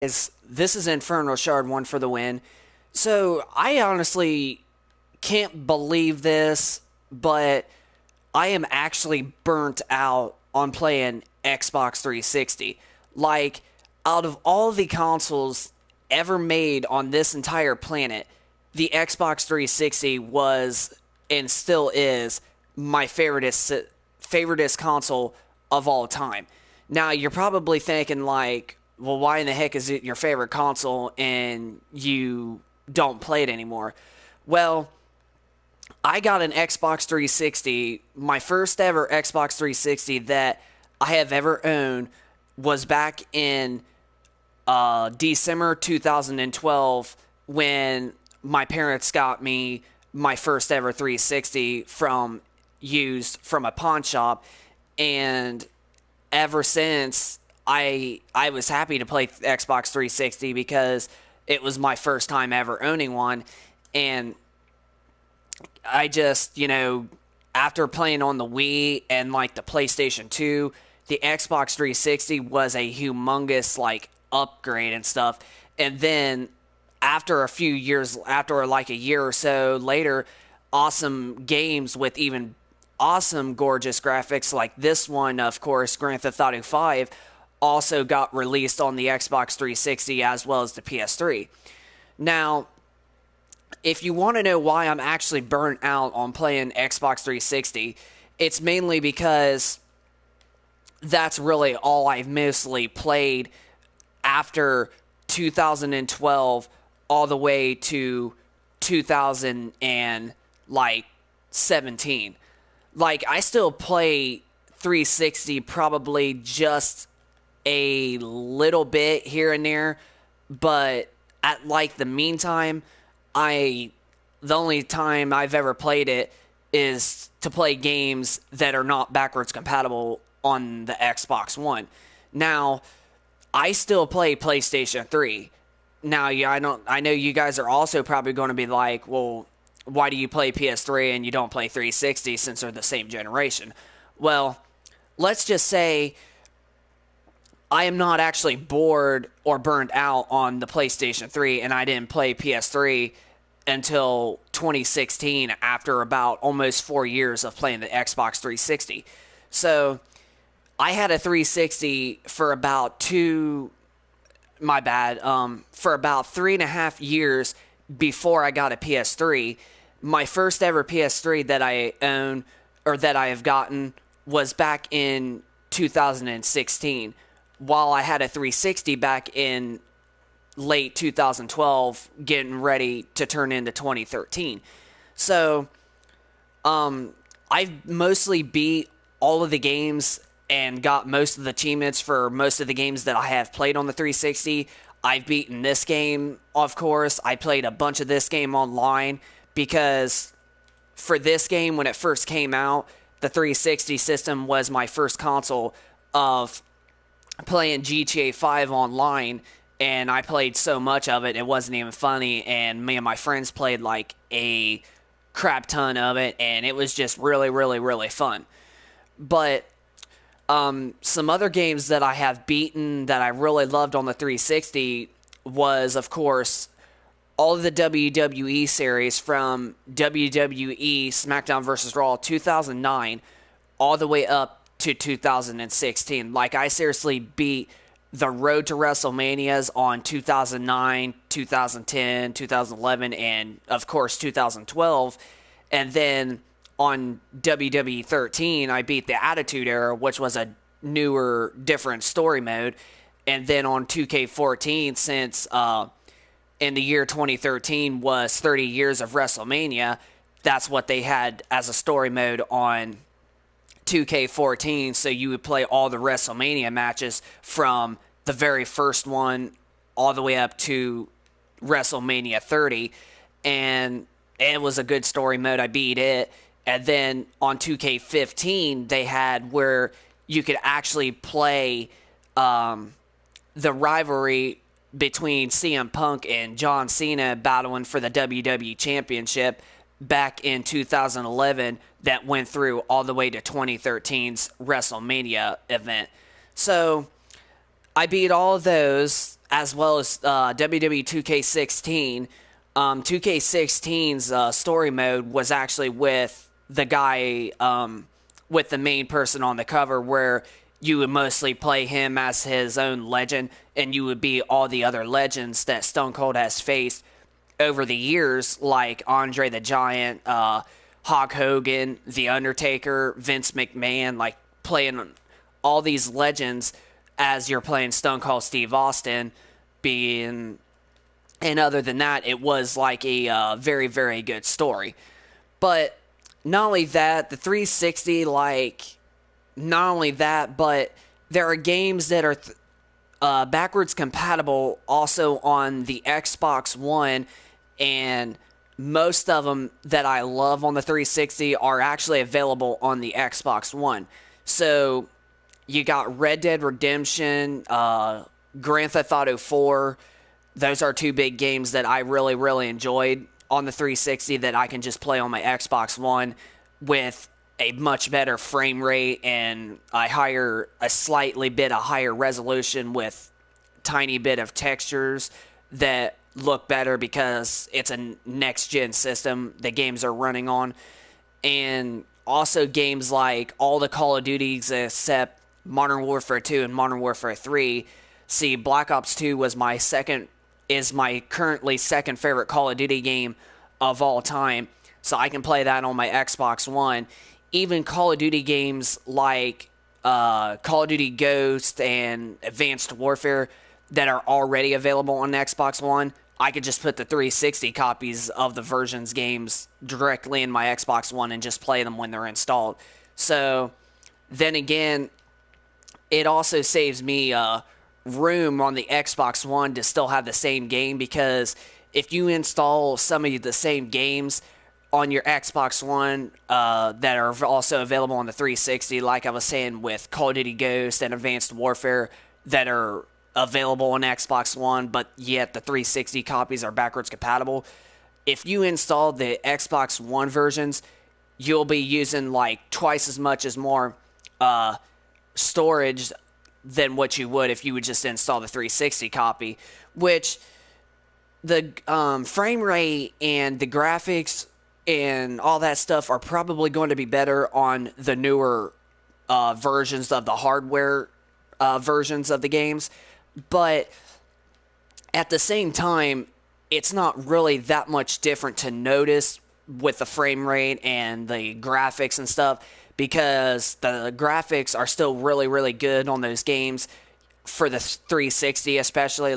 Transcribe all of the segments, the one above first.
This is Infernal Shard 1 for the win. So, I honestly can't believe this, but I am actually burnt out on playing Xbox 360. Like, out of all the consoles ever made on this entire planet, the Xbox 360 was and still is my favoriteest console of all time. Now, you're probably thinking, like, well, why in the heck is it your favorite console and you don't play it anymore? Well, I got an Xbox 360. My first ever Xbox 360 that I have ever owned was back in December 2012 when my parents got me my first ever 360 from used from a pawn shop, and ever since I was happy to play Xbox 360 because it was my first time ever owning one. And I just, after playing on the Wii and like the PlayStation 2, the Xbox 360 was a humongous like upgrade and stuff. And then after a few years, after like a year or so later, awesome games with even awesome, gorgeous graphics like this one, of course, Grand Theft Auto 5, also got released on the Xbox 360 as well as the PS3. Now, if you want to know why I'm actually burnt out on playing Xbox 360, it's mainly because that's really all I've mostly played after 2012 all the way to 2017. Like, I still play 360 probably just a little bit here and there, but at like the meantime, I the only time I've ever played it is to play games that are not backwards compatible on the Xbox One. Now, I still play PlayStation 3. Now, yeah, I know you guys are also probably going to be like, well, why do you play PS3 and you don't play 360 since they're the same generation? Well, let's just say I am not actually bored or burned out on the PlayStation 3, and I didn't play PS3 until 2016 after about almost 4 years of playing the Xbox 360. So I had a 360 for about for about 3.5 years before I got a PS3. My first ever PS3 that I own or that I have gotten was back in 2016, while I had a 360 back in late 2012, getting ready to turn into 2013. So, I've mostly beat all of the games and got most of the achievements for most of the games that I have played on the 360. I've beaten this game, of course. I played a bunch of this game online because for this game, when it first came out, the 360 system was my first console of playing GTA 5 online, and I played so much of it, it wasn't even funny, and me and my friends played like a crap ton of it, and it was just really, really, really fun. But some other games that I have beaten that I really loved on the 360 was, of course, all of the WWE series from WWE SmackDown vs. Raw 2009 all the way up to 2016. Like, I seriously beat the Road to WrestleManias on 2009, 2010, 2011, and, of course, 2012. And then on WWE 13, I beat the Attitude Era, which was a newer, different story mode. And then on 2K14, since in the year 2013 was 30 years of WrestleMania, that's what they had as a story mode on 2K14. So you would play all the WrestleMania matches from the very first one all the way up to WrestleMania 30. And it was a good story mode. I beat it. And then on 2K15, they had where you could actually play the rivalry between CM Punk and John Cena battling for the WWE Championship back in 2011 that went through all the way to 2013's WrestleMania event. So I beat all of those, as well as WWE 2K16. 2K16's story mode was actually with the guy, with the main person on the cover, where you would mostly play him as his own legend, and you would be all the other legends that Stone Cold has faced over the years, like Andre the Giant, Hulk Hogan, The Undertaker, Vince McMahon, like playing all these legends as you're playing Stone Cold Steve Austin. And other than that, it was like a very, very good story. But not only that, the 360, not only that, but there are games that are backwards compatible also on the Xbox One, and most of them that I love on the 360 are actually available on the Xbox One. So you got Red Dead Redemption, Grand Theft Auto 4. Those are two big games that I really, really enjoyed on the 360 that I can just play on my Xbox One with a much better frame rate and a slightly bit a higher resolution with tiny bit of textures that look better because it's a next-gen system the games are running on. And also games like all the Call of Duties except Modern Warfare 2 and Modern Warfare 3. See, Black Ops 2 was my currently second favorite Call of Duty game of all time, so I can play that on my Xbox One. Even Call of Duty games like Call of Duty Ghost and Advanced Warfare that are already available on Xbox One, I could just put the 360 copies of the versions games directly in my Xbox One and just play them when they're installed. So then again, it also saves me room on the Xbox One to still have the same game, because if you install some of the same games on your Xbox One that are also available on the 360, like I was saying with Call of Duty Ghost and Advanced Warfare that are available on Xbox One, but yet the 360 copies are backwards compatible. If you install the Xbox One versions, you'll be using like twice as much as more storage than what you would if you would just install the 360 copy, which the frame rate and the graphics and all that stuff are probably going to be better on the newer versions of the hardware versions of the games. But at the same time, it's not really that much different to notice with the frame rate and the graphics and stuff, because the graphics are still really, really good on those games for the 360, especially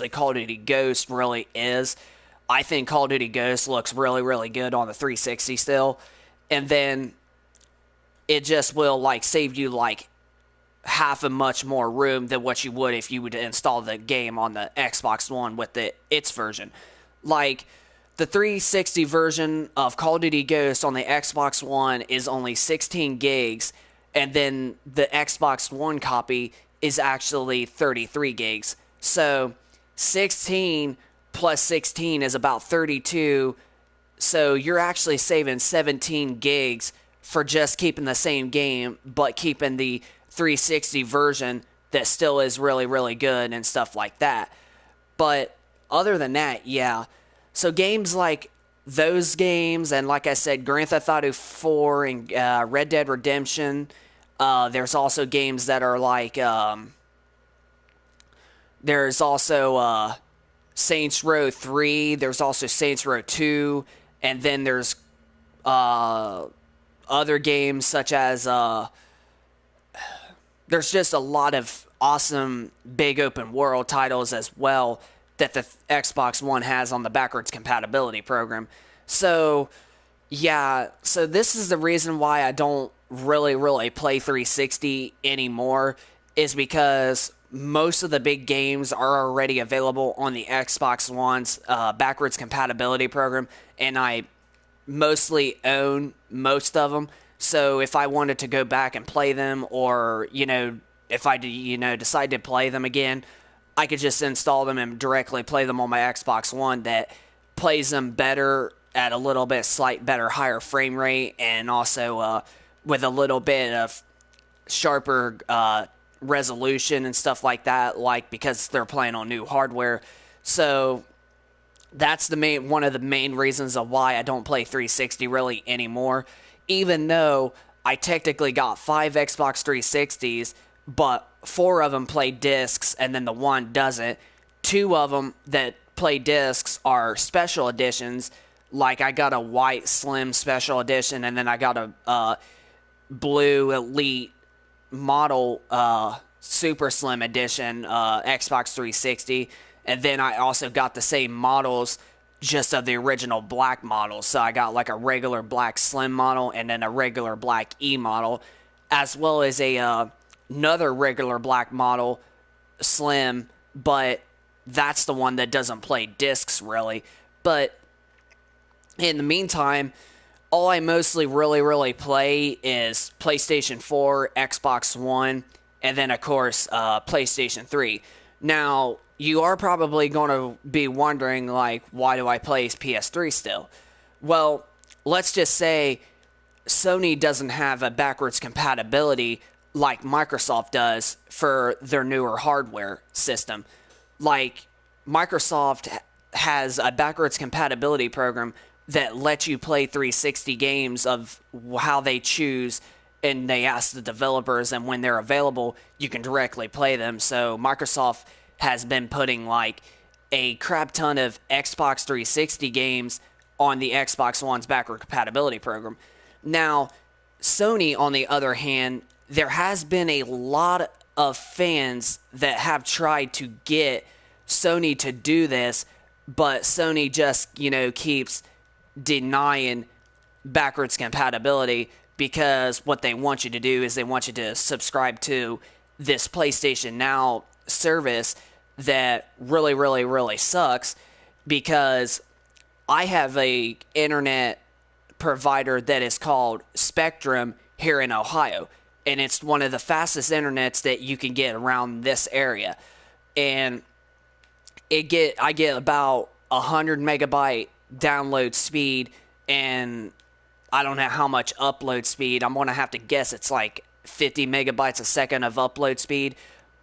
Call of Duty Ghost really is. I think Call of Duty Ghost looks really, really good on the 360 still. And then it just will save you half a much more room than what you would if you would install the game on the Xbox One with its version. Like, the 360 version of Call of Duty Ghost on the Xbox One is only 16 gigs, and then the Xbox One copy is actually 33 gigs. So 16 plus 16 is about 32, so you're actually saving 17 gigs for just keeping the same game, but keeping the 360 version that still is really, really good and stuff like that. But other than that, yeah. So games like those games, and like I said, Grand Theft Auto 4 and Red Dead Redemption. There's also games that are like, there's also Saints Row 3. There's also Saints Row 2. And then there's other games such as, there's just a lot of awesome big open world titles as well that the Xbox One has on the backwards compatibility program. So, yeah, so this is the reason why I don't really play 360 anymore, is because most of the big games are already available on the Xbox One's backwards compatibility program, and I mostly own most of them. So if I wanted to go back and play them, or, if I, decide to play them again, I could just install them and directly play them on my Xbox One that plays them better at a little bit better higher frame rate, and also with a little bit of sharper resolution and stuff like that, like because they're playing on new hardware. So that's one of the main reasons of why I don't play 360 really anymore. Even though I technically got 5 Xbox 360s, but 4 of them play discs and then the one doesn't. 2 of them that play discs are special editions. Like I got a white slim special edition, and then I got a blue elite model super slim edition Xbox 360, and then I also got the same models just of the original black model. So I got like a regular black slim model and then a regular black E model, as well as another regular black model slim, but that's the one that doesn't play discs really. But in the meantime, all I mostly really play is PlayStation 4, Xbox One, and then, of course, PlayStation 3. Now, you are probably going to be wondering, like, why do I play PS3 still? Well, let's just say Sony doesn't have a backwards compatibility like Microsoft does for their newer hardware system. Like, Microsoft has a backwards compatibility program that lets you play 360 games of how they choose, and they ask the developers, and when they're available, you can directly play them. So Microsoft has been putting like a crap ton of Xbox 360 games on the Xbox One's backward compatibility program. Now, Sony, on the other hand, there has been a lot of fans that have tried to get Sony to do this, but Sony just, keeps denying backwards compatibility, because what they want you to do is they want you to subscribe to this PlayStation Now service that really sucks, because I have a internet provider that is called Spectrum here in Ohio, and it's one of the fastest internets that you can get around this area. And I get about 100 megabyte download speed, and I don't know how much upload speed. I'm going to have to guess it's like 50 megabytes a second of upload speed.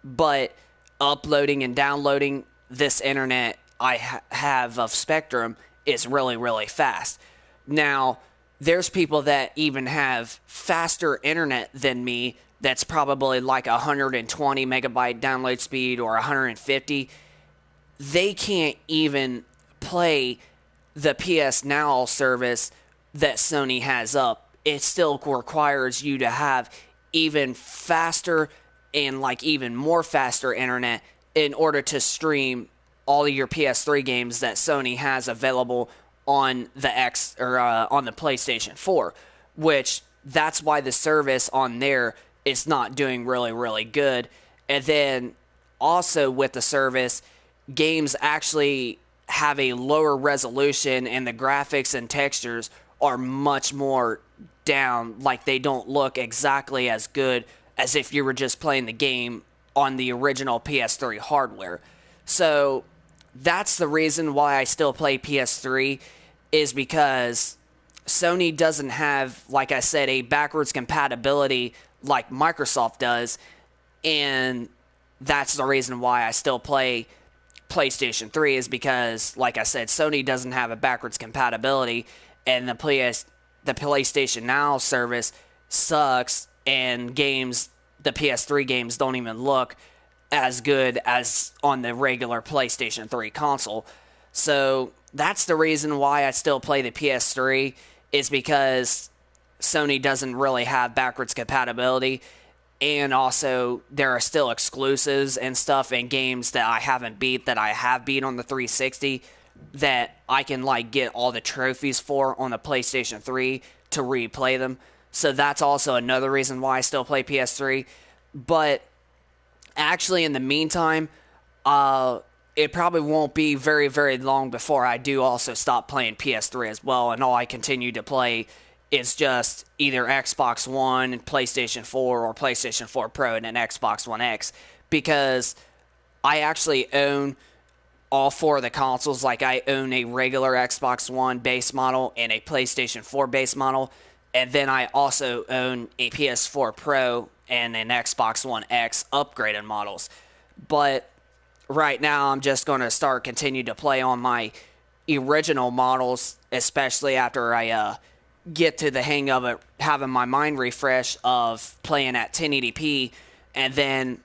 But uploading and downloading this internet I have of Spectrum is really fast. Now, there's people that even have faster internet than me that's probably like 120 megabyte download speed or 150. They can't even play the PS Now service that Sony has up. It still requires you to have even faster and like even more faster internet in order to stream all of your PS3 games that Sony has available on the on the PlayStation 4, which that's why the service on there is not doing really good. And then also with the service, games actually have a lower resolution, and the graphics and textures are much more down. Like, they don't look exactly as good as if you were just playing the game on the original PS3 hardware. So that's the reason why I still play PS3, is because Sony doesn't have, like I said, a backwards compatibility like Microsoft does, and that's the reason why I still play PlayStation 3, is because, like I said, Sony doesn't have a backwards compatibility, and the PlayStation Now service sucks, and the PS3 games don't even look as good as on the regular PlayStation 3 console. So that's the reason why I still play the PS3, is because Sony doesn't really have backwards compatibility. And also, there are still exclusives and stuff and games that I haven't beat that I have beat on the 360 that I can like get all the trophies for on the PlayStation 3 to replay them. So that's also another reason why I still play PS3. But actually, in the meantime, it probably won't be very long before I do also stop playing PS3 as well, and all I continue to play is just either Xbox One and PlayStation 4 or PlayStation 4 Pro and an Xbox One X, because I actually own all 4 of the consoles. Like, I own a regular Xbox One base model and a PlayStation 4 base model, and then I also own a PS4 Pro and an Xbox One X upgraded models. But right now, I'm just going to continue to play on my original models, especially after I get to the hang of it, having my mind refresh of playing at 1080p, and then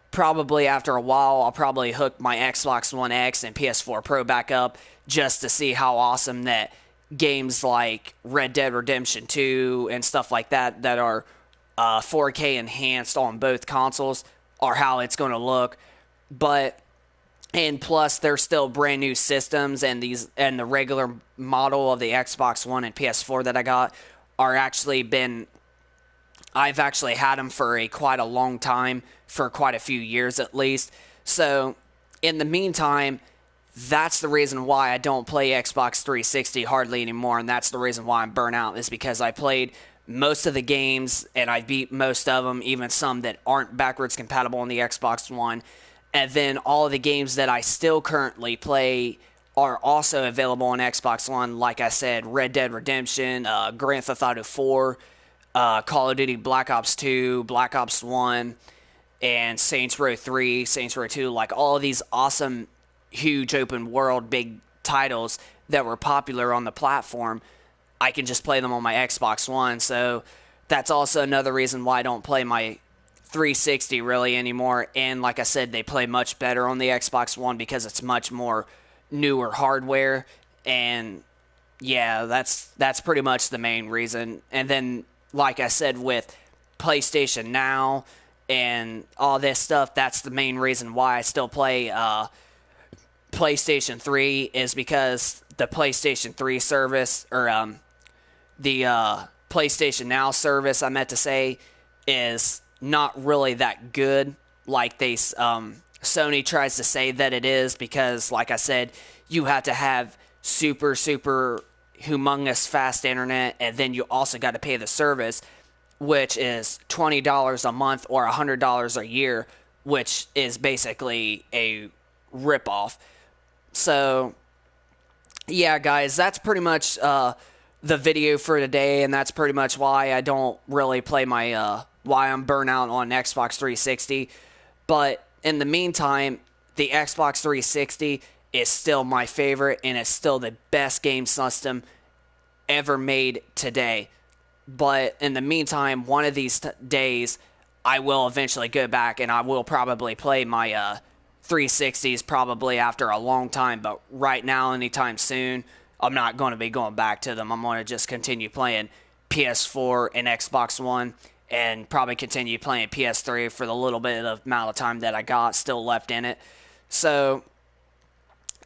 probably after a while, I'll probably hook my Xbox One X and PS4 Pro back up just to see how awesome that games like Red Dead Redemption 2 and stuff like that that are 4K enhanced on both consoles are how it's going to look. But and plus, they're still brand new systems, and the regular model of the Xbox One and PS4 that I got are I've actually had them for quite a long time, for quite a few years at least. So, in the meantime, that's the reason why I don't play Xbox 360 hardly anymore, and that's the reason why I'm burnt out, is because I played most of the games, and I beat most of them, even some that aren't backwards compatible on the Xbox One. And then all of the games that I still currently play are also available on Xbox One. Like I said, Red Dead Redemption, Grand Theft Auto 4, Call of Duty Black Ops 2, Black Ops 1, and Saints Row 3, Saints Row 2. Like all of these awesome, huge open world, big titles that were popular on the platform, I can just play them on my Xbox One. So that's also another reason why I don't play my 360 really anymore. And like I said, they play much better on the Xbox One because it's much more newer hardware. And yeah, that's pretty much the main reason. And then like I said, with PlayStation Now and all this stuff, that's the main reason why I still play PlayStation 3, is because the PlayStation 3 service, or the PlayStation Now service, I meant to say, is not really that good like Sony tries to say that it is, because like I said, you have to have super humongous fast internet, and then you also got to pay the service, which is $20 a month or $100 a year, which is basically a ripoff. So yeah, guys, that's pretty much the video for today, and that's pretty much why I don't really play why I'm burnt out on Xbox 360. But in the meantime, the Xbox 360 is still my favorite, and it's still the best game system ever made today. But in the meantime, one of these days, I will eventually go back, and I will probably play my 360s probably after a long time. But right now, anytime soon, I'm not going to be going back to them. I'm going to just continue playing PS4 and Xbox One, and probably continue playing PS3 for the little bit of amount of time that I got still left in it. So,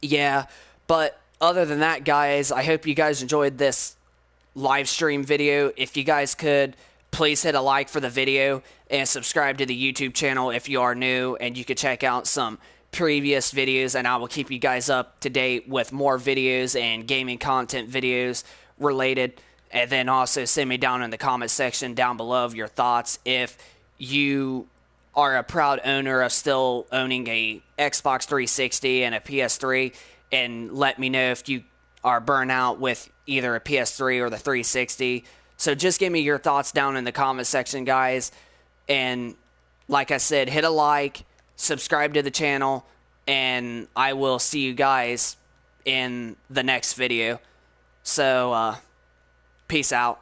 yeah. But other than that, guys, I hope you guys enjoyed this live stream video. If you guys could, please hit a like for the video and subscribe to the YouTube channel if you are new, and you can check out some previous videos, and I will keep you guys up to date with more videos and gaming content videos related. And then also send me down in the comment section down below of your thoughts if you are a proud owner of still owning a Xbox 360 and a PS3, and let me know if you are burnt out with either a PS3 or the 360. So just give me your thoughts down in the comment section, guys. And like I said, hit a like, subscribe to the channel, and I will see you guys in the next video. So, peace out.